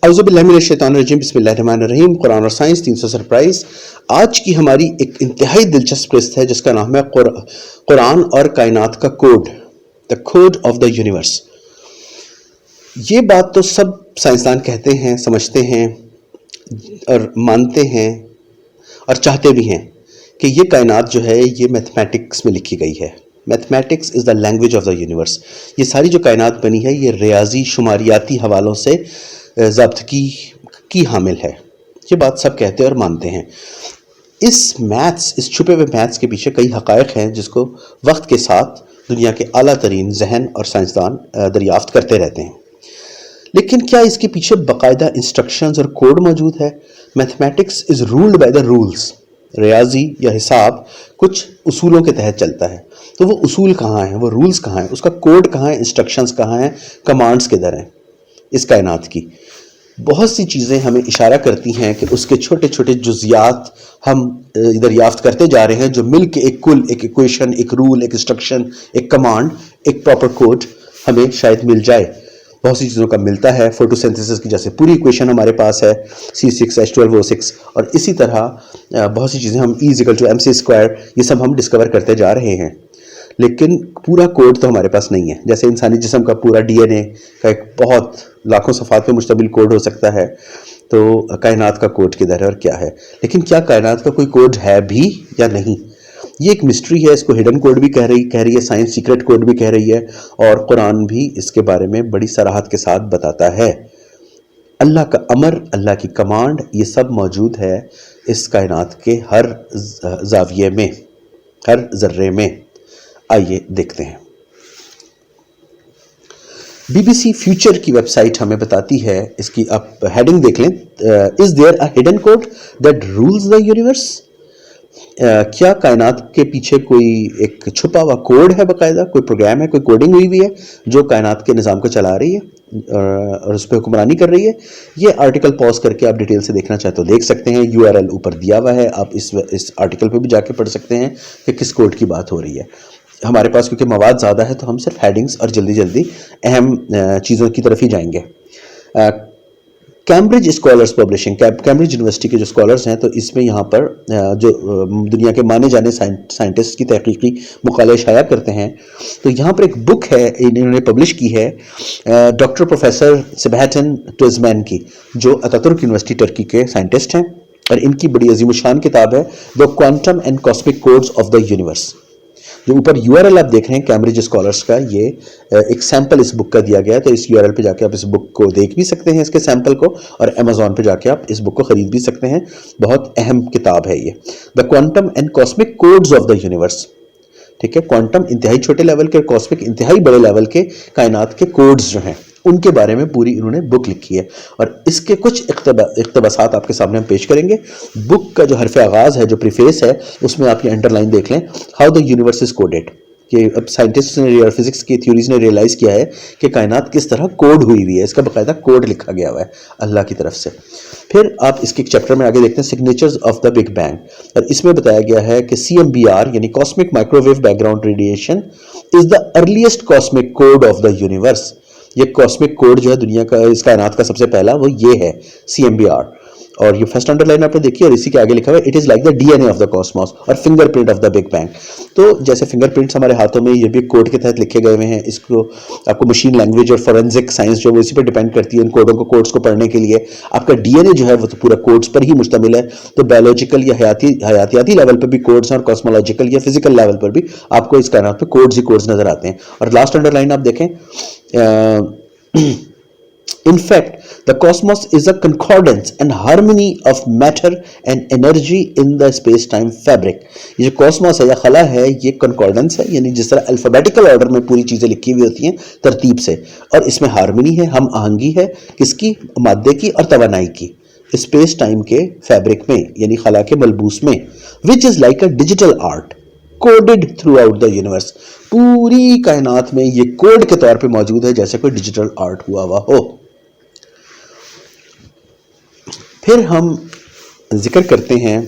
اعوذ باللہ من الشیطان الرجیم، بسم اللہ الرحمن الرحیم۔ قرآن اور سائنس 300 سرپرائز۔ آج کی ہماری ایک انتہائی دلچسپ قسط ہے جس کا نام ہے قرآن اور کائنات کا code, the code of the universe. یہ بات تو سب سائنسدان کہتے ہیں، سمجھتے ہیں اور مانتے ہیں اور چاہتے بھی ہیں کہ یہ کائنات جو ہے یہ میتھمیٹکس میں لکھی گئی ہے۔ Mathematics is the language of the universe. یہ ساری جو کائنات بنی ہے یہ ریاضی شماریاتی حوالوں سے ضابطگی کی حامل ہے۔ یہ بات سب کہتے اور مانتے ہیں۔ اس چھپے ہوئے میتھس کے پیچھے کئی حقائق ہیں جس کو وقت کے ساتھ دنیا کے اعلیٰ ترین ذہن اور سائنسدان دریافت کرتے رہتے ہیں۔ لیکن کیا اس کے پیچھے باقاعدہ انسٹرکشنز اور کوڈ موجود ہے؟ Mathematics is ruled by the rules. ریاضی یا حساب کچھ اصولوں کے تحت چلتا ہے، تو وہ اصول کہاں ہیں، وہ رولز کہاں ہیں، اس کا کوڈ کہاں ہے، انسٹرکشنز کہاں ہیں، کمانڈز کدھر ہیں؟ اس کائنات کی بہت سی چیزیں ہمیں اشارہ کرتی ہیں کہ اس کے چھوٹے چھوٹے جزیات ہم دریافت کرتے جا رہے ہیں جو مل کے ایک کل، ایک ایکویشن، ایک رول، ایک انسٹرکشن، ایک کمانڈ، ایک پراپر کوڈ ہمیں شاید مل جائے۔ بہت سی چیزوں کا ملتا ہے، فوٹو سینتھسس کی جیسے پوری ایکویشن ہمارے پاس ہے C6H12O6، اور اسی طرح بہت سی چیزیں ہم E=mc²، یہ سب ہم ڈسکور کرتے جا رہے ہیں۔ لیکن پورا کوڈ تو ہمارے پاس نہیں ہے۔ جیسے انسانی جسم کا پورا DNA کا ایک بہت لاکھوں صفحات پہ مشتمل کوڈ ہو سکتا ہے، تو کائنات کا کوڈ کدھر ہے اور کیا ہے؟ لیکن کیا کائنات کا کوئی کوڈ ہے بھی یا نہیں؟ یہ ایک مسٹری ہے۔ اس کو ہڈن کوڈ بھی کہہ رہی ہے سائنس، سیکرٹ کوڈ بھی کہہ رہی ہے، اور قرآن بھی اس کے بارے میں بڑی صراحت کے ساتھ بتاتا ہے۔ اللہ کا امر، اللہ کی کمانڈ، یہ سب موجود ہے اس کائنات کے ہر زاویے میں، ہر ذرے میں۔ آئیے دیکھتے ہیں۔ BBC فیوچر کی ویب سائٹ ہمیں بتاتی ہے، اس کی آپ ہیڈنگ دیکھ لیں، Is there a hidden code that rules the universe؟ کیا کائنات کے پیچھے کوئی ایک چھپا ہوا کوڈ ہے، باقاعدہ کوئی پروگرام ہے، کوئی کوڈنگ ہوئی ہے جو کائنات کے نظام کو چلا رہی ہے اور اس پہ حکمرانی کر رہی ہے؟ یہ آرٹیکل پاز کر کے آپ ڈیٹیل سے دیکھنا چاہتے ہو دیکھ سکتے ہیں۔ URL اوپر دیا ہوا ہے، آپ اس آرٹیکل پہ بھی جا کے پڑھ سکتے ہیں کہ کس کوڈ کی بات ہو رہی ہے۔ ہمارے پاس کیونکہ مواد زیادہ ہے تو ہم صرف ہیڈنگز اور جلدی اہم چیزوں کی طرف ہی جائیں گے۔ Cambridge scholars publishing, Cambridge university کے جو اسکالرز ہیں، تو اس میں یہاں پر جو دنیا کے مانے جانے سائنٹسٹ کی تحقیقی مقالے شائع کرتے ہیں، تو یہاں پر ایک بک ہے انہوں نے پبلش کی ہے ڈاکٹر پروفیسر سبہاٹن ٹوزمین کی، جو اتاتورک یونیورسٹی ٹرکی کے سائنٹسٹ ہیں، اور ان کی بڑی عظیم الشان کتاب ہے the quantum and cosmic codes of the universe. جو اوپر URL آپ دیکھ رہے ہیں کیمبرج اسکالرز کا، یہ ایک سیمپل اس بک کا دیا گیا ہے، تو اس URL پہ جا کے آپ اس بک کو دیکھ بھی سکتے ہیں، اس کے سیمپل کو، اور Amazon پہ جا کے آپ اس بک کو خرید بھی سکتے ہیں۔ بہت اہم کتاب ہے یہ، the quantum and cosmic codes of the universe. ٹھیک ہے، کوانٹم انتہائی چھوٹے لیول کے، کاسمک انتہائی بڑے لیول کے کائنات کے کوڈز جو ہیں ان کے بارے میں پوری انہوں نے بک لکھی ہے، اور اس کے کچھ اقتباسات آپ کے سامنے ہم پیش کریں گے۔ بک کا جو حرف آغاز ہے، جو پریفیس ہے، اس میں آپ یہ انڈر لائن دیکھ لیں، how the universe is coded, کہ اب سائنٹسٹ نے اور فزکس کی تھیوریز نے ریئلائز کیا ہے کہ کائنات کس طرح کوڈ ہوئی ہے، اس کا باقاعدہ کوڈ لکھا گیا ہوا ہے اللہ کی طرف سے۔ پھر آپ اس کے ایک چیپٹر میں آگے دیکھتے ہیں signatures of the big bang, اور اس میں بتایا گیا ہے کہ CMBR یعنی cosmic microwave background radiation is the earliest cosmic code of the universe. یہ کاسمک کوڈ جو ہے دنیا کا، اس کائنات کا سب سے پہلا، وہ یہ ہے CMBR، اور یہ فرسٹ انڈر لائن آپ نے دیکھی، اور اسی کے آگے لکھا ہوا ہے it is like the DNA of the cosmos, اور fingerprint of the big bang. تو جیسے فنگر پرنٹس ہمارے ہاتھوں میں، یہ بھی کوڈ کے تحت لکھے گئے ہوئے ہیں۔ اس کو آپ کو مشین لینگویج اور فورینزک سائنس جو ہے اسی پہ ڈیپینڈ کرتی ہے، ان کوڈز کو پڑھنے کے لیے۔ آپ کا DNA جو ہے وہ تو پورا کوڈز پر ہی مشتمل ہے، تو بایولوجیکل یا حیاتیاتی لیول پہ بھی کوڈز ہیں، اور کاسمولوجیکل یا فزیکل لیول پر بھی آپ کو اس کائنات پہ کوڈز ہی کوڈز نظر آتے ہیں۔ اور لاسٹ انڈر لائن آپ دیکھیں، In fact, the cosmos is a concordance and harmony of matter and energy in the space-time fabric. یہ جو کاسموس ہے یا خلا ہے، یہ کنکارڈنس ہے، یعنی جس طرح الفابیٹیکل آرڈر میں پوری چیزیں لکھی ہوئی ہوتی ہیں ترتیب سے، اور اس میں ہارمنی ہے، ہم آہنگی ہے، کس کی؟ مادے کی اور توانائی کی، اسپیس ٹائم کے فیبرک میں، یعنی خلا کے ملبوس میں، which is like a digital art coded through out the universe. پوری کائنات میں یہ کوڈ کے طور پہ موجود ہے، جیسے کوئی ڈیجیٹل آرٹ ہوا ہو۔ پھر ہم ذکر کرتے ہیں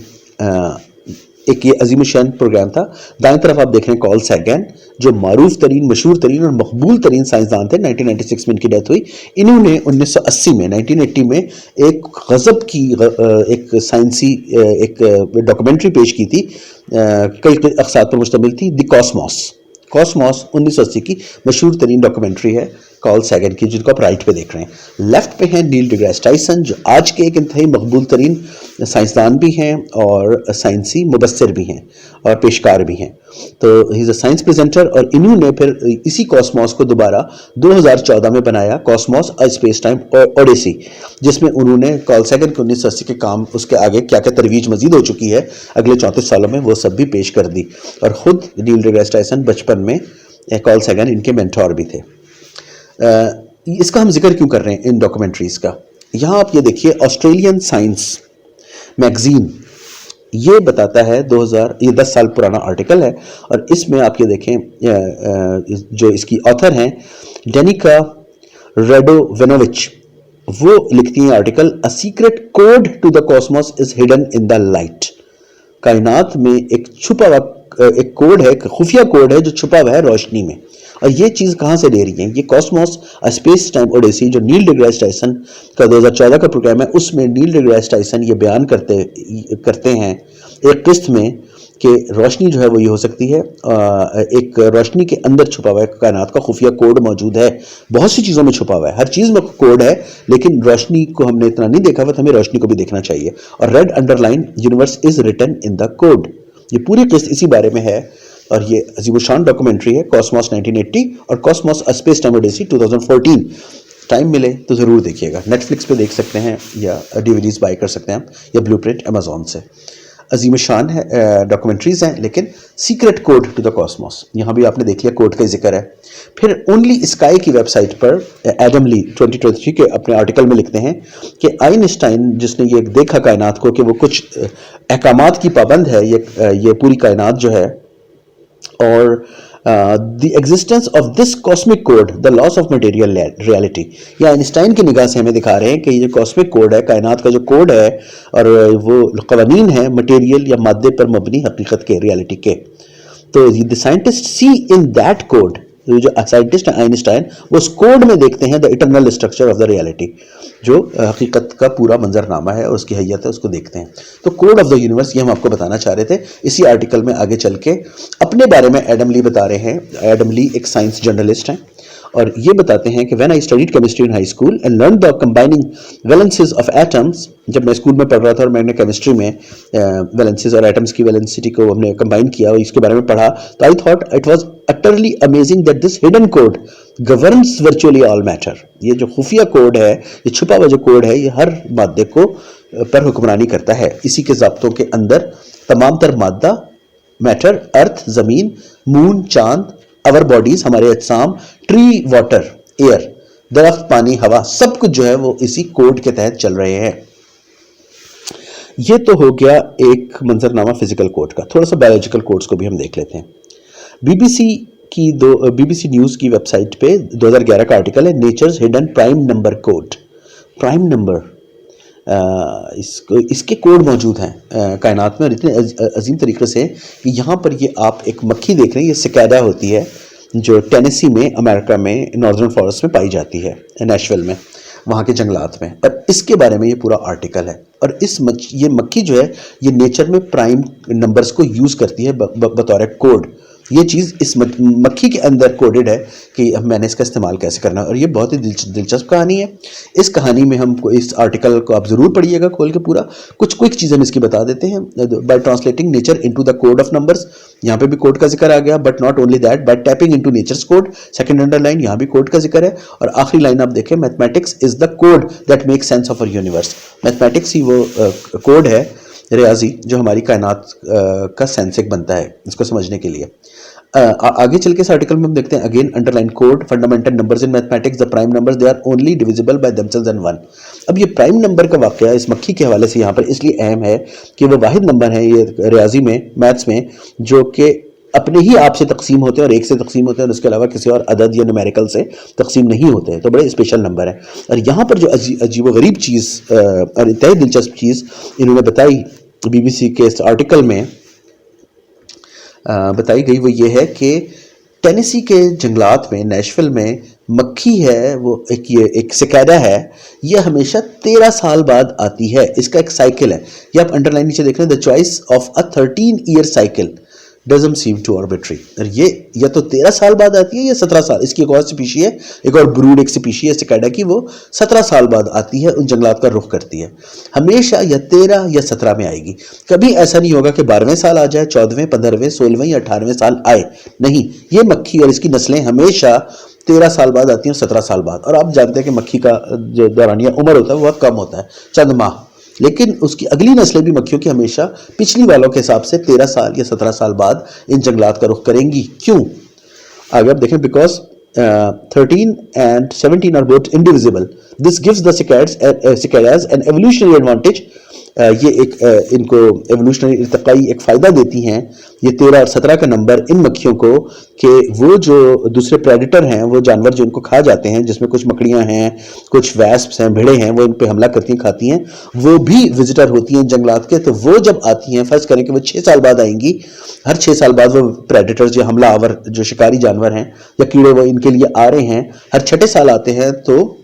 ایک یہ عظیم الشان پروگرام تھا. دائیں طرف آپ دیکھ رہے ہیں کارل سیگن جو معروف ترین مشہور ترین اور مقبول ترین سائنسدان تھے. 1996 میں ان کی ڈیتھ ہوئی. انہوں نے 1980 میں 1980 میں ایک غضب کی ایک سائنسی ایک ڈاکومنٹری پیش کی تھی, کئی اقساط پر مشتمل تھی, دی کاسموس. کاسموس 1980 کی مشہور ترین ڈاکومنٹری ہے کارل سیگن کی, جن کو آپ رائٹ پہ دیکھ رہے ہیں. لیفٹ پہ ہیں نیل ڈیگریس ٹائسن جو آج کے ایک انتہائی مقبول ترین سائنسدان بھی ہیں اور سائنسی مبصر بھی ہیں اور پیشکار بھی ہیں. تو ہی از اے سائنس پریزنٹر, اور انہوں نے پھر اسی کاسموس کو دوبارہ 2014 میں بنایا, کاسموس اسپیس ٹائم اوڈیسی, جس میں انہوں نے کارل سیگن کے 1980 کے کام, اس کے آگے کیا کیا ترویج مزید ہو چکی ہے اگلے 34 سالوں میں, وہ سب بھی پیش کر دی. اور خود نیل ڈیگریس ٹائسن بچپن میں کارل سیگن ان کے مینٹور بھی تھے. اس کا ہم ذکر کیوں کر رہے ہیں ان ڈاکومنٹریز کا؟ یہاں آپ یہ دیکھیے آسٹریلین سائنس میگزین یہ بتاتا ہے 10 سال پرانا آرٹیکل ہے, اور اس میں آپ یہ دیکھیں جو اس کی آتھر ہیں ڈینیکا ریڈوونووچ, وہ لکھتی ہیں article A secret code to the cosmos is hidden in the light. کائنات میں ایک چھپا ہوا ایک کوڈ ہے, خفیہ کوڈ ہے جو چھپا ہوا ہے روشنی میں. اور یہ چیز کہاں سے لے رہی ہیں؟ یہ کاسموس اسپیس ٹائم اوڈیسی جو نیل ڈیگریس ٹائسن کا 2014 کا پروگرام ہے, اس میں نیل ڈیگریس ٹائسن یہ بیان کرتے ہیں ایک قسط میں کہ روشنی جو ہے وہ یہ ہو سکتی ہے, ایک روشنی کے اندر چھپا ہوا ہے کائنات کا خفیہ کوڈ موجود ہے. بہت سی چیزوں میں چھپا ہوا ہے, ہر چیز میں کوڈ ہے, لیکن روشنی کو ہم نے اتنا نہیں دیکھا ہوا, تو ہمیں روشنی کو بھی دیکھنا چاہیے. اور red underline universe is written in the code, یہ پوری قسط اسی بارے میں ہے. اور یہ عظیم الشان ڈاکومنٹری ہے کاسموس 1980 اور Cosmos spacetime odyssey 2014. Time ملے تو ضرور دیکھیے گا, نیٹ فلکس پہ دیکھ سکتے ہیں یا ڈیویڈیز بائی کر سکتے ہیں یا بلو پرنٹ امیزون سے. عظیم الشان ہے ڈاکومنٹریز ہیں, لیکن secret code to the cosmos, یہاں بھی آپ نے دیکھ لیا کوڈ کا ذکر ہے. پھر اونلی اسکائی کی ویب سائٹ پر ایڈم لی 2023 کے اپنے آرٹیکل میں لکھتے ہیں کہ آئنسٹائن جس نے یہ دیکھا کائنات کو کہ وہ کچھ احکامات کی پابند ہے یہ پوری کائنات جو ہے, اور the existence of this cosmic code the laws of material reality, یہ آئنسٹائن کی نگاہ سے ہمیں دکھا رہے ہیں کہ یہ کاسمک کوڈ ہے, کائنات کا جو کوڈ ہے اور وہ قوانین ہیں مٹیریل یا مادے پر مبنی حقیقت کے, ریالٹی کے. تو the scientist see in that code, جو سائنٹسٹ ہیں آئنسٹائن وہ اس کوڈ میں دیکھتے ہیں the eternal structure of the reality, جو حقیقت کا پورا منظرنامہ ہے اور اس کی حیت ہے, اس کو دیکھتے ہیں. تو کوڈ آف دا یونیورس یہ ہم آپ کو بتانا چاہ رہے تھے. اسی آرٹیکل میں آگے چل کے اپنے بارے میں ایڈم لی بتا رہے ہیں. ایڈم لی ایک سائنس جرنلسٹ ہیں اور یہ بتاتے ہیں کہ when I studied chemistry in high school and learned the combining valences of atoms, جب میں اسکول میں پڑھ رہا تھا اور میں نے کیمسٹری میں ویلنسز اور ایٹمز کی ویلنسٹی کو ہم نے کمبائن کیا اور اس کے بارے میں پڑھا, تو I thought it was utterly amazing that this hidden code governs virtually all matter. یہ جو خفیہ کوڈ ہے, یہ چھپا ہوا جو کوڈ ہے, یہ ہر مادے کو پر حکمرانی کرتا ہے. اسی کے ضابطوں کے اندر تمام تر مادہ, میٹر, ارتھ, زمین, مون, چاند, اور باڈیز, ہمارے اجسام, ٹری, واٹر, ایئر, درخت, پانی, ہوا, سب کچھ جو ہے وہ اسی کوڈ کے تحت چل رہے ہیں. یہ تو ہو گیا ایک منظرنامہ فزیکل کوڈ کا. تھوڑا سا بایولوجیکل کوڈز کو بھی ہم دیکھ لیتے ہیں. بی بی سی نیوز کی ویب سائٹ پہ 2011 کا آرٹیکل ہے nature's hidden prime number code. Prime number اس کے کوڈ موجود ہیں کائنات میں, اور اتنے عظیم طریقے سے کہ یہاں پر یہ آپ ایک مکھی دیکھ رہے ہیں, یہ سکیڈا ہوتی ہے جو ٹینیسی میں امریکہ میں ناردرن فارسٹ میں پائی جاتی ہے, نیشول میں, وہاں کے جنگلات میں. اور اس کے بارے میں یہ پورا آرٹیکل ہے. اور یہ مکھی جو ہے یہ نیچر میں پرائم نمبرز کو یوز کرتی ہے بطور کوڈ. یہ چیز اس مکھی کے اندر کوڈڈ ہے کہ میں نے اس کا استعمال کیسے کرنا ہے. اور یہ بہت ہی دلچسپ کہانی ہے. اس کہانی میں ہم کو اس آرٹیکل کو آپ ضرور پڑھیے گا کھول کے پورا. کچھ کوئک چیزیں ہم اس کی بتا دیتے ہیں. By translating nature into the code of numbers, یہاں پہ بھی کوڈ کا ذکر آ گیا, but not only that, by tapping into nature's code, second underline, یہاں بھی کوڈ کا ذکر ہے. اور آخری لائن آپ دیکھیں, mathematics is the code that make sense of our universe. Mathematics ہی وہ کوڈ ہے, ریاضی, جو ہماری کائنات کا سینسک بنتا ہے اس کو سمجھنے کے لیے. آگے چل کے اس آرٹیکل میں ہم دیکھتے ہیں again underline code, fundamental numbers in mathematics, the prime numbers they are only divisible by themselves and one. اب یہ پرائم نمبر کا واقعہ اس مکھی کے حوالے سے یہاں پر اس لیے اہم ہے کہ وہ واحد نمبر ہیں یہ ریاضی میں, میتھس میں, جو کہ اپنے ہی آپ سے تقسیم ہوتے ہیں اور ایک سے تقسیم ہوتے ہیں, اور اس کے علاوہ کسی اور عدد یا نومیریکل سے تقسیم نہیں ہوتے ہیں. تو بڑے اسپیشل نمبر ہیں. اور یہاں پر جو عجیب و غریب چیز اور انتہائی دلچسپ چیز انہوں نے بتائی بی بی سی کے اس آرٹیکل میں, بتائی گئی وہ یہ ہے کہ ٹینیسی کے جنگلات میں، نیشول میں مکھی ہے، وہ ایک سکیڈا ہے، یہ ہمیشہ 13 سال بعد آتی ہے. اس کا ایک سائیکل ہے، یہ آپ انڈر لائن نیچے دیکھ رہے ہیں، the choice of a 13-year cycle doesn't seem too arbitrary. اور یہ یا تو 13 سال بعد آتی ہے یا 17 سال. اس کی ایک اور سپیشی ہے، ایک اور بروڈ ایک سپیشی ہے سکیڈا کی، وہ 17 سال بعد آتی ہے، ان جنگلات کا رخ کرتی ہے. ہمیشہ یا 13 یا 17 میں آئے گی. کبھی ایسا نہیں ہوگا کہ 12ویں سال آ جائے، 14ویں، 15ویں، 16ویں یا 18ویں سال آئے. نہیں، یہ مکھی اور اس کی نسلیں ہمیشہ 13 سال بعد آتی ہیں اور 17 سال بعد. اور آپ جانتے ہیں کہ مکھی کا جو دورانیہ عمر ہوتا ہے وہ بہت کم ہوتا ہے، چند ماہ. لیکن اس کی اگلی نسلیں بھی مکھیوں کی ہمیشہ پچھلی والوں کے حساب سے 13 سال یا 17 سال بعد ان جنگلات کا رخ کریں گی. کیوں؟ آگے آپ دیکھیں، because 13 and 17 are both indivisible. This gives the cicadas an evolutionary advantage. یہ ایک ان کو ایوولوشنری ارتقائی ایک فائدہ دیتی ہیں یہ 13 اور 17 کا نمبر ان مکھیوں کو، کہ وہ جو دوسرے پریڈیٹر ہیں، وہ جانور جو ان کو کھا جاتے ہیں، جس میں کچھ مکڑیاں ہیں، کچھ ویسپس ہیں، بھیڑیں ہیں، وہ ان پہ حملہ کرتی ہیں، کھاتی ہیں، وہ بھی وزٹر ہوتی ہیں جنگلات کے. تو وہ جب آتی ہیں، فرض کریں کہ وہ 6 سال بعد آئیں گی، ہر 6 سال بعد وہ پریڈیٹرز یا حملہ آور جو شکاری جانور ہیں یا کیڑے وہ ان کے لیے آ رہے ہیں، ہر 6 سال آتے ہیں. تو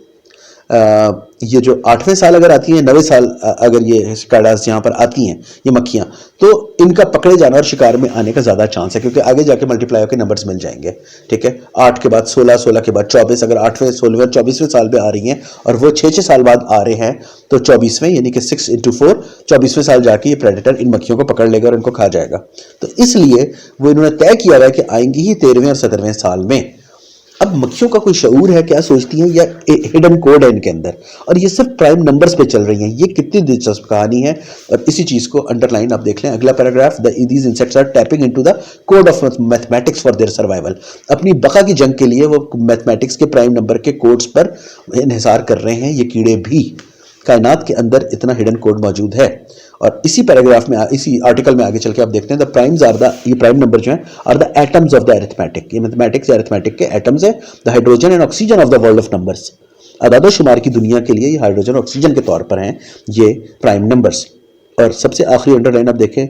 یہ جو 8ویں سال اگر آتی ہیں، 9ویں سال اگر یہ سکیڈاز یہاں پر آتی ہیں، یہ مکھیاں، تو ان کا پکڑے جانا اور شکار میں آنے کا زیادہ چانس ہے، کیونکہ آگے جا کے ملٹی پلائی کے نمبرز مل جائیں گے. ٹھیک ہے، 8 کے بعد 16، 16 کے بعد 24. اگر 8ویں، 16ویں اور 24ویں سال پہ آ رہی ہیں اور وہ 6 سال بعد آ رہے ہیں، تو 24ویں یعنی کہ 6 into 4، 24ویں سال جا کے یہ پریڈیٹر ان مکھیوں کو پکڑ لے گا اور ان کو کھا جائے گا. تو اس لیے وہ انہوں نے طے کیا ہے کہ آئیں گی ہی 13ویں اور 17ویں سال میں. اب مکھیوں کا کوئی شعور ہے، کیا سوچتی ہیں، یا ہڈن کوڈ ہے ان کے اندر، اور یہ صرف پرائم نمبرز پہ چل رہی ہیں. یہ کتنی دلچسپ کہانی ہے. اور اسی چیز کو انڈر لائن آپ دیکھ لیں، اگلا paragraph, these insects are tapping into the code of mathematics for their survival. اپنی بقا کی جنگ کے لیے وہ میتھمیٹکس کے پرائم نمبر کے کوڈز پر انحصار کر رہے ہیں. یہ کیڑے بھی، کائنات کے اندر اتنا ہڈن کوڈ موجود ہے. اور اسی پیراگراف میں، اسی آرٹیکل میں آگے چل کے آپ دیکھتے ہیں، یہ پرائم نمبر جو ہیں are the atoms of the arithmetic. یہ میتھمیٹکس یا ارتھمیٹک کے ایٹمز ہیں. the hydrogen and oxygen of the world of numbers. اعداد و شمار کی دنیا کے لیے یہ ہائیڈروجن اور آکسیجن کے طور پر ہیں یہ پرائم نمبرز. اور سب سے آخری انڈر لائن آپ دیکھیں،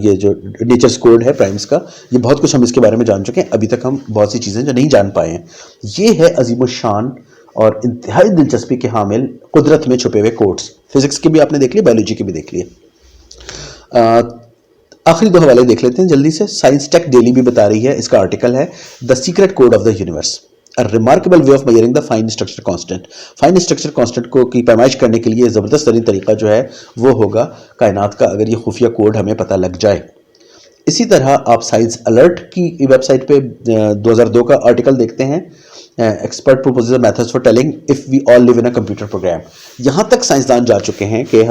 یہ جو نیچرز کوڈ ہے پرائمز کا، یہ بہت کچھ ہم اس کے بارے میں جان چکے ہیں. ابھی تک ہم بہت سی چیزیں جو نہیں جان پائے ہیں. یہ ہے عظیم الشان اور انتہائی دلچسپی کے حامل قدرت میں چھپے ہوئے کوڈز. فزکس کے بھی آپ نے دیکھ لیے، بایولوجی کے بھی دیکھ لیے. آخری 2 حوالے دیکھ لیتے ہیں جلدی سے. سائنس ٹیک ڈیلی بھی بتا رہی ہے، اس کا آرٹیکل ہے the secret code of the universe, a remarkable way of measuring the fine structure constant. Fine structure constant کو کی پیمائش کرنے کے لیے زبردست ترین طریقہ جو ہے وہ ہوگا کائنات کا، اگر یہ خفیہ کوڈ ہمیں پتہ لگ جائے. اسی طرح آپ سائنس الرٹ کی ویب سائٹ پہ 2002 کا آرٹیکل دیکھتے ہیں، expert proposal methods for telling if we all live in a computer program. یہاں تک سائنسدان جا چکے ہیں کہ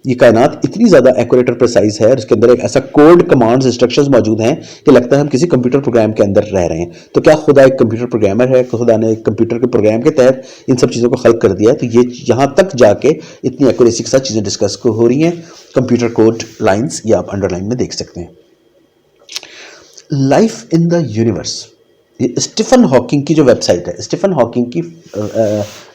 یہ کائنات اتنی زیادہ ایکوریٹ اور پریسائز ہے، اور اس کے اندر ایک ایسا کوڈ، کمانڈز، انسٹرکشنز موجود ہیں کہ لگتا ہے ہم کسی کمپیوٹر پروگرام کے اندر رہ رہے ہیں. تو کیا خدا ایک کمپیوٹر پروگرامر ہے؟ خدا نے ایک کمپیوٹر کے پروگرام کے تحت ان سب چیزوں کو خلق کر دیا ہے. تو یہ یہاں تک جا کے اتنی ایکوریسی کے ساتھ چیزیں ڈسکس ہو رہی ہیں. کمپیوٹر کوڈ لائنز یہ آپ انڈر لائن میں دیکھ سکتے ہیں. لائف ان دا یونیورس، یہ اسٹیفن ہاکنگ کی جو ویب سائٹ ہے، اسٹیفن ہاکنگ کی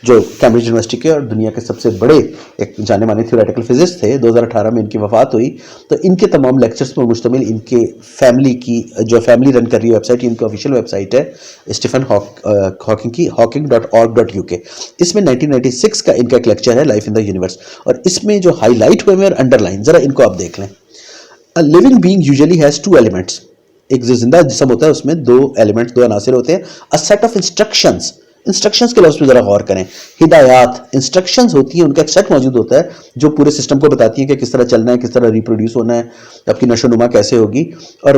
جو کیمبرج یونیورسٹی کے اور دنیا کے سب سے بڑے ایک جانے مانے تھیوریٹیکل فزسٹ تھے، 2018 میں ان کی وفات ہوئی. تو ان کے تمام لیکچرز پر مشتمل ان کے فیملی کی جو فیملی رن کر رہی ہے ویب سائٹ، ان کی آفیشیل ویب سائٹ ہے اسٹیفن ہاکنگ کی hawking.org.uk. اس میں 1996 کا ان کا ایک لیکچر ہے لائف ان دا یونیورس، اور اس میں جو ہائی لائٹ ہوئے ہیں اور انڈر لائن، ذرا ان کو آپ دیکھ لیں. A living being usually has 2 elements. ایک جو زندہ جسم ہوتا ہے اس میں 2 ایلیمنٹس، 2 عناصر ہوتے ہیں. A set of instructions. Instructions کے لفظ پہ ذرا غور کریں. ہدایات، انسٹرکشنز ہوتی ہیں، ان کا ایک سیٹ موجود ہوتا ہے جو پورے سسٹم کو بتاتی ہیں کہ کس طرح چلنا ہے، کس طرح ریپروڈیوس ہونا ہے، آپ کی نشو و نما کیسے ہوگی. اور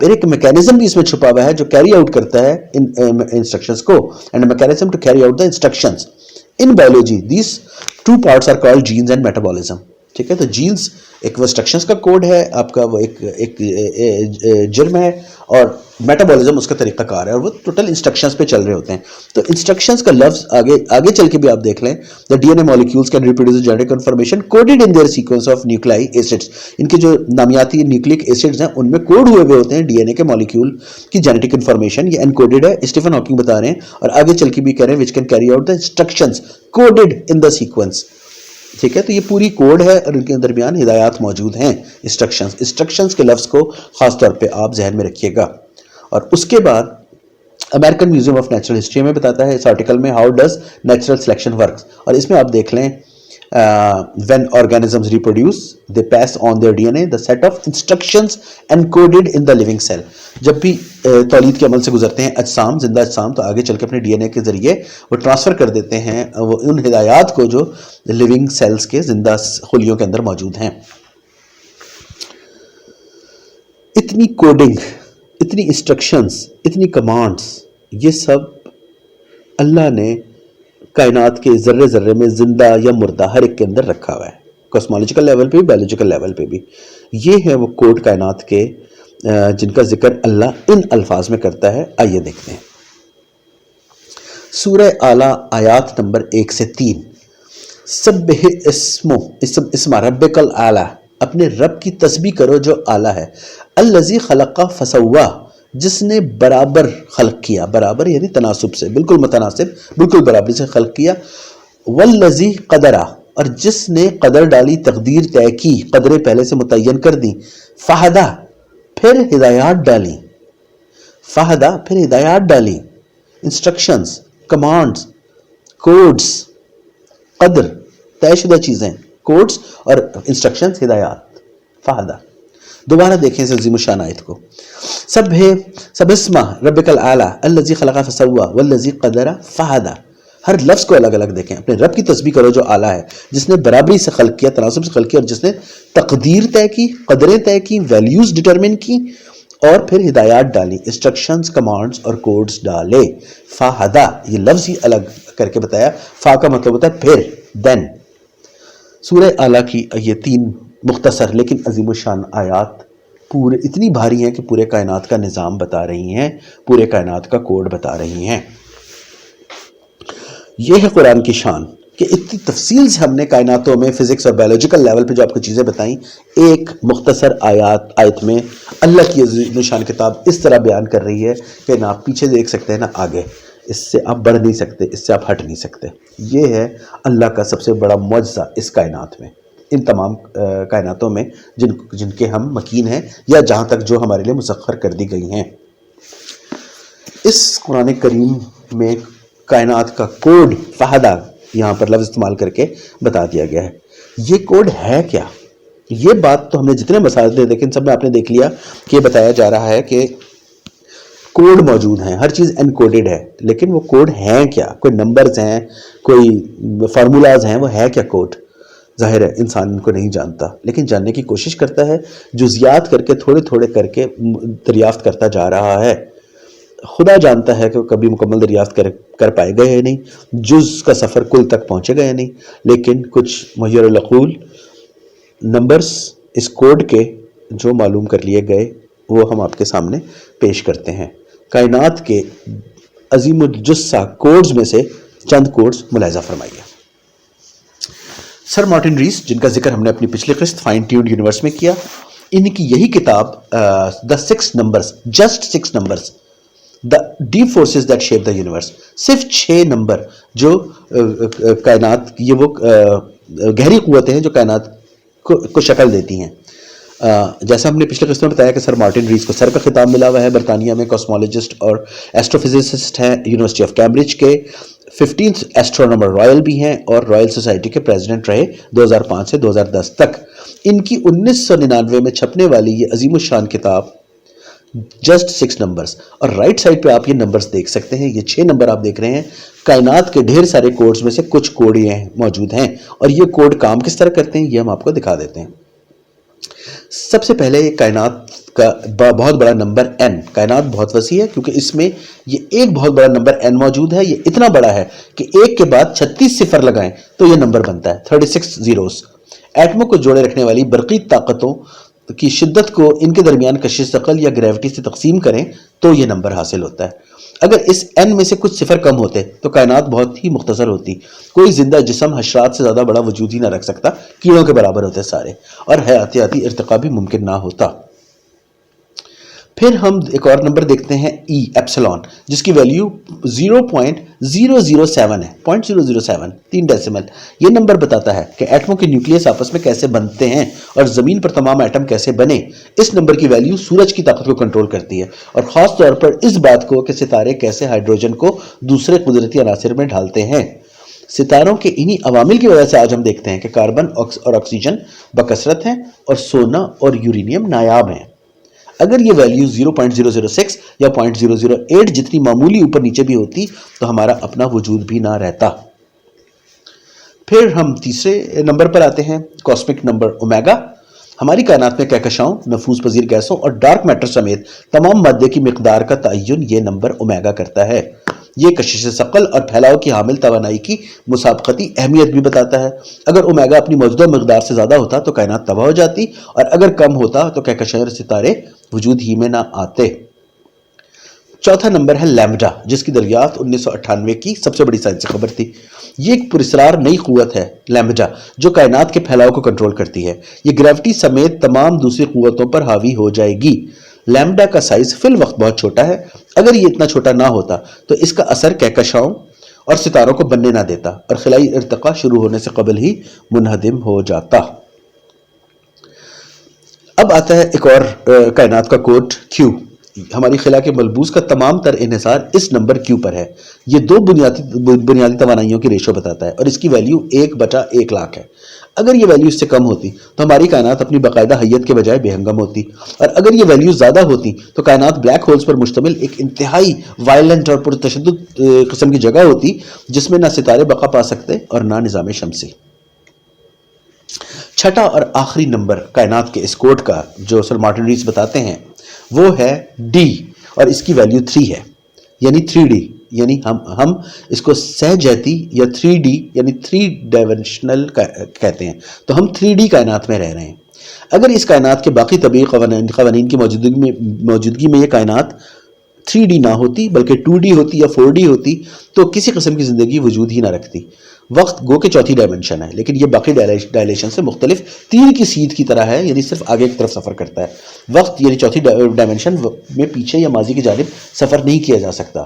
ایک میکینزم بھی اس میں چھپا ہوا ہے جو کیری آؤٹ کرتا ہے ان انسٹرکشنز کو. And mechanism to carry out the instructions. In biology these 2 parts are called genes and metabolism. ٹھیک ہے، تو جینز ایک وہ انسٹرکشنز کا کوڈ ہے آپ کا، وہ ایک جرم ہے، اور میٹابولزم اس کا طریقہ کار ہے، اور وہ ٹوٹل انسٹرکشنز پہ چل رہے ہوتے ہیں. تو انسٹرکشنز کا لفظ آگے چل کے بھی آپ دیکھ لیں. The DNA molecules can reproduce genetic information coded in their sequence of nucleic acids. ان کے جو نامیاتی نیوکلک ایسڈز ہیں ان میں کوڈ ہوئے ہوتے ہیں ڈی این اے کے مالیکول کی جینیٹک انفارمیشن، یہ انکوڈڈ ہے. اسٹیفن ہاکنگ بتا رہے ہیں، اور آگے چل کے بھی کہہ رہے ہیں which can carry out the instructions coded in the sequence. ٹھیک ہے. تو یہ پوری کوڈ ہے اور ان کے درمیان ہدایات موجود ہیں. انسٹرکشنز کے لفظ کو خاص طور پہ آپ ذہن میں رکھیے گا. اور اس کے بعد American museum of natural history میں بتاتا ہے اس آرٹیکل میں how does natural selection works. اور اس میں آپ دیکھ لیں when organisms reproduce they pass on their DNA the set of instructions encoded in the living cell. جب بھی تولید کے عمل سے گزرتے ہیں اجسام، زندہ اجسام، تو آگے چل کے اپنے ڈی این اے کے ذریعے وہ ٹرانسفر کر دیتے ہیں وہ ان ہدایات کو جو لیونگ سیلز کے زندہ خلیوں کے اندر موجود ہیں. اتنی کوڈنگ، اتنی انسٹرکشنز، اتنی کمانڈز، یہ سب اللہ نے کائنات کے ذرے ذرے میں زندہ یا مردہ ہر ایک کے اندر رکھا ہوا ہے. کاسمولوجیکل لیول پہ بھی، بایولوجیکل لیول پہ بھی. یہ ہے وہ کوڈ کائنات کے جن کا ذکر اللہ ان الفاظ میں کرتا ہے. آئیے دیکھتے ہیں. سورہ اعلیٰ آیات نمبر 1 سے 3. سبح اسم ربک الاعلیٰ، اپنے رب کی تسبیح کرو جو اعلیٰ ہے. الذی خلق فسوا، جس نے برابر خلق کیا، برابر یعنی تناسب سے، بالکل متناسب، بالکل برابری سے خلق کیا. والذی قدرا، اور جس نے قدر ڈالی، تقدیر طے کی، قدریں پہلے سے متعین کر دی. فہدا، پھر ہدایات ڈالی. فہدا، پھر ہدایات ڈالی. Instructions, commands, codes. قدر طے شدہ چیزیں، کوڈز، اور انسٹرکشنز، ہدایات. فہدا. دوبارہ دیکھیں اس عظیم الشان آیت کو. سب اسم ربک الاعلیٰ الذی خلق فسوا والذی قدر فہدا. ہر لفظ کو الگ الگ دیکھیں. اپنے رب کی تسبیح کرو جو اعلیٰ ہے، جس نے برابری سے خلق کیا، تناسب سے خلق کیا، اور جس نے تقدیر طے کی، قدریں طے کی، ویلیوز ڈٹرمن کی، اور پھر ہدایات ڈالی، انسٹرکشنز، کمانڈز اور کوڈز ڈالے. فہدا، یہ لفظ ہی الگ کر کے بتایا. فا کا مطلب ہوتا ہے پھر، دین. سورہ اعلیٰ کی یہ 3 مختصر لیکن عظیم الشان آیات پورے اتنی بھاری ہیں کہ پورے کائنات کا نظام بتا رہی ہیں، پورے کائنات کا کوڈ بتا رہی ہیں. یہ ہے قرآن کی شان کہ اتنی تفصیل سے ہم نے کائناتوں میں فزکس اور بایولوجیکل لیول پہ جو آپ کو چیزیں بتائیں، ایک مختصر آیت میں اللہ کی عظیم شان کتاب اس طرح بیان کر رہی ہے کہ نہ آپ پیچھے دیکھ سکتے ہیں نہ آگے. اس سے آپ بڑھ نہیں سکتے، اس سے آپ ہٹ نہیں سکتے. یہ ہے اللہ کا سب سے بڑا معجزہ اس کائنات میں، ان تمام کائناتوں میں جن کے ہم مکین ہیں یا جہاں تک جو ہمارے لیے مسخر کر دی گئی ہیں. اس قرآن کریم میں کائنات کا کوڈ فہدا یہاں پر لفظ استعمال کر کے بتا دیا گیا ہے. یہ کوڈ ہے کیا؟ یہ بات تو ہم نے جتنے مسائل تھے لیکن سب میں آپ نے دیکھ لیا کہ یہ بتایا جا رہا ہے کہ کوڈ موجود ہیں، ہر چیز انکوڈڈ ہے. لیکن وہ کوڈ ہیں کیا؟ کوئی نمبرز ہیں، کوئی فارمولاز ہیں، وہ ہے کیا کوڈ؟ ظاہر ہے انسان ان کو نہیں جانتا، لیکن جاننے کی کوشش کرتا ہے، جزیات کر کے تھوڑے تھوڑے کر کے دریافت کرتا جا رہا ہے. خدا جانتا ہے کہ وہ کبھی مکمل دریافت کر پائے گئے یا نہیں، جز کا سفر کل تک پہنچے گا یا نہیں. لیکن کچھ مہیر العقول نمبرز اس کوڈ کے جو معلوم کر لیے گئے وہ ہم آپ کے سامنے پیش کرتے ہیں. کائنات کے عظیم الجثہ کوڈز میں سے چند کوڈز ملاحظہ فرمائیے. سر مارٹن ریس، جن کا ذکر ہم نے اپنی پچھلی قسط فائن ٹیونڈ یونیورس میں کیا، ان کی یہی کتاب دا 6 numbers, just 6 numbers, the deep forces that shape the universe, صرف 6 نمبر جو کائنات، یہ وہ گہری قوتیں ہیں جو کائنات کو شکل دیتی ہیں. جیسا ہم نے پچھلے قسط میں بتایا کہ سر مارٹن ریس کو سر کا خطاب ملا ہوا ہے. برطانیہ میں کاسمولوجسٹ اور ایسٹرو فزسسٹ ہیں، یونیورسٹی آف کیمبرج کے 15th ایسٹرونامر رائل بھی ہیں اور رائل سوسائٹی کے پریزیڈنٹ رہے 2005 سے 2010 تک. ان کی 1999 میں چھپنے والی یہ عظیم الشان کتاب جسٹ 6 نمبرز، اور رائٹ سائڈ پہ آپ یہ نمبرز دیکھ سکتے ہیں. یہ 6 نمبر آپ دیکھ رہے ہیں. کائنات کے ڈھیر سارے کوڈز میں سے کچھ کوڈ یہ موجود ہیں، اور یہ کوڈ کام کس طرح کرتے ہیں یہ ہم آپ کو دکھا دیتے ہیں. سب سے پہلے کائنات کا بہت بڑا نمبر n. کائنات بہت وسیع ہے کیونکہ اس میں یہ ایک بہت بڑا نمبر n موجود ہے. یہ اتنا بڑا ہے کہ ایک کے بعد 36 صفر لگائیں تو یہ نمبر بنتا ہے 36 زیروز. ایٹموں کو جوڑے رکھنے والی برقی طاقتوں کی شدت کو ان کے درمیان کشش ثقل یا گریوٹی سے تقسیم کریں تو یہ نمبر حاصل ہوتا ہے. اگر اس n میں سے کچھ صفر کم ہوتے تو کائنات بہت ہی مختصر ہوتی. کوئی زندہ جسم حشرات سے زیادہ بڑا وجود ہی نہ رکھ سکتا، کیڑوں کے برابر ہوتے سارے، اور حیاتیاتی ارتقاء بھی ممکن نہ ہوتا. پھر ہم ایک اور نمبر دیکھتے ہیں ای ایپسلون، جس کی ویلیو 007 ہے, 0.007 3 ڈیسیمل. یہ نمبر بتاتا ہے کہ ایٹموں کے نیوکلیس آپس میں کیسے بنتے ہیں اور زمین پر تمام ایٹم کیسے بنے. اس نمبر کی ویلیو سورج کی طاقت کو کنٹرول کرتی ہے اور خاص طور پر اس بات کو کہ ستارے کیسے ہائیڈروجن کو دوسرے قدرتی عناصر میں ڈھالتے ہیں. ستاروں کے انہی عوامل کی وجہ سے آج ہم دیکھتے ہیں کہ کاربن اور آکسیجن بکثرت ہیں اور سونا اور یورینیم نایاب ہیں. اگر یہ ویلیو 0.006 یا 0.008 جتنی معمولی اوپر نیچے بھی ہوتی تو ہمارا اپنا وجود بھی نہ رہتا. پھر ہم تیسرے نمبر پر آتے ہیں، کاسمک نمبر اومیگا. ہماری کائنات میں کہکشاؤں، نفوذ پذیر گیسوں اور ڈارک میٹر سمیت تمام مادے کی مقدار کا تعین یہ نمبر اومیگا کرتا ہے. یہ کشش ثقل اور پھیلاؤ کی حامل توانائی کی مسابقتی اہمیت بھی بتاتا ہے. اگر اومیگا اپنی موجودہ مقدار سے زیادہ ہوتا تو کائنات تباہ ہو جاتی، اور اگر کم ہوتا تو کہکشاؤں اور ستارے وجود ہی میں نہ آتے. چوتھا نمبر ہے لیمڈا، جس کی دریافت 1998 کی سب سے بڑی سائنسی خبر تھی. یہ ایک پراسرار نئی قوت ہے لیمڈا، جو کائنات کے پھیلاؤ کو کنٹرول کرتی ہے. یہ گریوٹی سمیت تمام دوسری قوتوں پر حاوی ہو جائے گی. لیمڈا کا سائز فی الوقت بہت چھوٹا ہے. اگر یہ اتنا چھوٹا نہ ہوتا تو اس کا اثر کہکشاؤں اور ستاروں کو بننے نہ دیتا اور خلائی ارتقاء شروع ہونے سے قبل ہی منہدم ہو جاتا. اب آتا ہے ایک اور کائنات کا کوڈ Q. ہماری خلا کے ملبوس کا تمام تر انحصار اس نمبر Q پر ہے. یہ دو بنیادی توانائیوں کی ریشو بتاتا ہے اور اس کی ویلیو 1/1 لاکھ ہے. اگر یہ ویلیو اس سے کم ہوتی تو ہماری کائنات اپنی باقاعدہ حیت کے بجائے بے ہنگم ہوتی، اور اگر یہ ویلیو زیادہ ہوتی تو کائنات بلیک ہولز پر مشتمل ایک انتہائی وائلنٹ اور پرتشدد قسم کی جگہ ہوتی، جس میں نہ ستارے بقا پا سکتے اور نہ نظام شمسی. چھٹا اور آخری نمبر کائنات کے اس کوڈ کا جو سر مارٹن ریس بتاتے ہیں وہ ہے D، اور اس کی ویلیو 3 ہے، یعنی 3D. یعنی ہم اس کو سہجیتی یا 3D یعنی 3 ڈائمینشنل کہتے ہیں. تو ہم 3D کائنات میں رہ رہے ہیں. اگر اس کائنات کے باقی طبیعی قوانین کی موجودگی میں یہ کائنات 3D نہ ہوتی بلکہ 2D ہوتی یا 4D ہوتی تو کسی قسم کی زندگی وجود ہی نہ رکھتی. وقت گو کہ چوتھی ڈائمنشن ہے، لیکن یہ باقی ڈائلیشن سے مختلف تیر کی سیدھ کی طرح ہے، یعنی صرف آگے کی طرف سفر کرتا ہے. وقت یعنی چوتھی ڈائمنشن میں پیچھے یا ماضی کی جانب سفر نہیں کیا جا سکتا،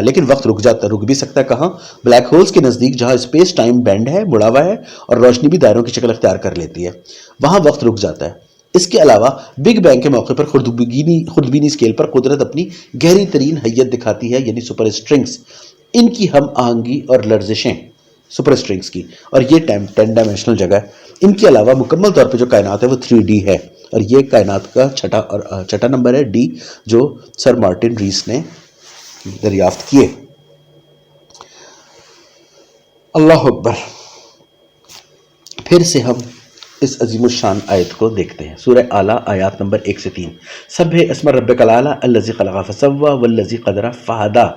لیکن وقت رک بھی سکتا ہے. کہاں؟ بلیک ہولز کے نزدیک، جہاں اسپیس ٹائم بینڈ ہے، مڑا ہوا ہے، اور روشنی بھی دائروں کی شکل اختیار کر لیتی ہے، وہاں وقت رک جاتا ہے. اس کے علاوہ بگ بینگ کے موقع پر خردبینی اسکیل پر قدرت اپنی گہری ترین حیت دکھاتی ہے، یعنی سپر اسٹرنگز. ان کی ہم آہنگی اور لرزشیں سپر اسٹرنگز کی، اور یہ 10 ڈائمنشنل جگہ ہے. ان کے علاوہ مکمل طور پہ جو کائنات ہے وہ 3D ہے، اور یہ کائنات کا چھٹا نمبر ہے D، جو سر مارٹن ریس نے دریافت کیے. اللہ اکبر. پھر سے ہم اس عظیم الشان آیت کو دیکھتے ہیں. سورہ اعلیٰ آیات نمبر 1 سے 3. سبح اسم ربک الاعلیٰ الذی خلق فسوی والذی قدر فہدی.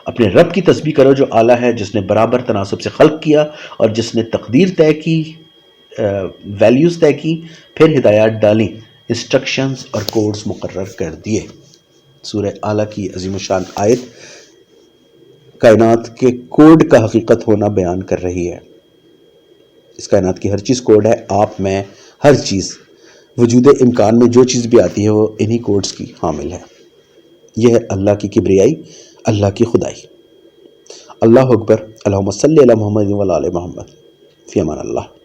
اپنے رب کی تسبیح کرو جو اعلیٰ ہے، جس نے برابر تناسب سے خلق کیا اور جس نے تقدیر طے کی، ویلیوز طے کی، پھر ہدایات ڈالیں، انسٹرکشنز اور کوڈز مقرر کر دیے. سورہ اعلیٰ کی عظیم الشان آیت کائنات کے کوڈ کا حقیقت ہونا بیان کر رہی ہے. اس کائنات کی ہر چیز کوڈ ہے. آپ میں ہر چیز وجود امکان میں جو چیز بھی آتی ہے وہ انہی کوڈز کی حامل ہے. یہ ہے اللہ کی کبریائی، اللہ کی خدائی. اللہ اکبر. اللہم صلی علی محمد و علی محمد. فی امان اللہ.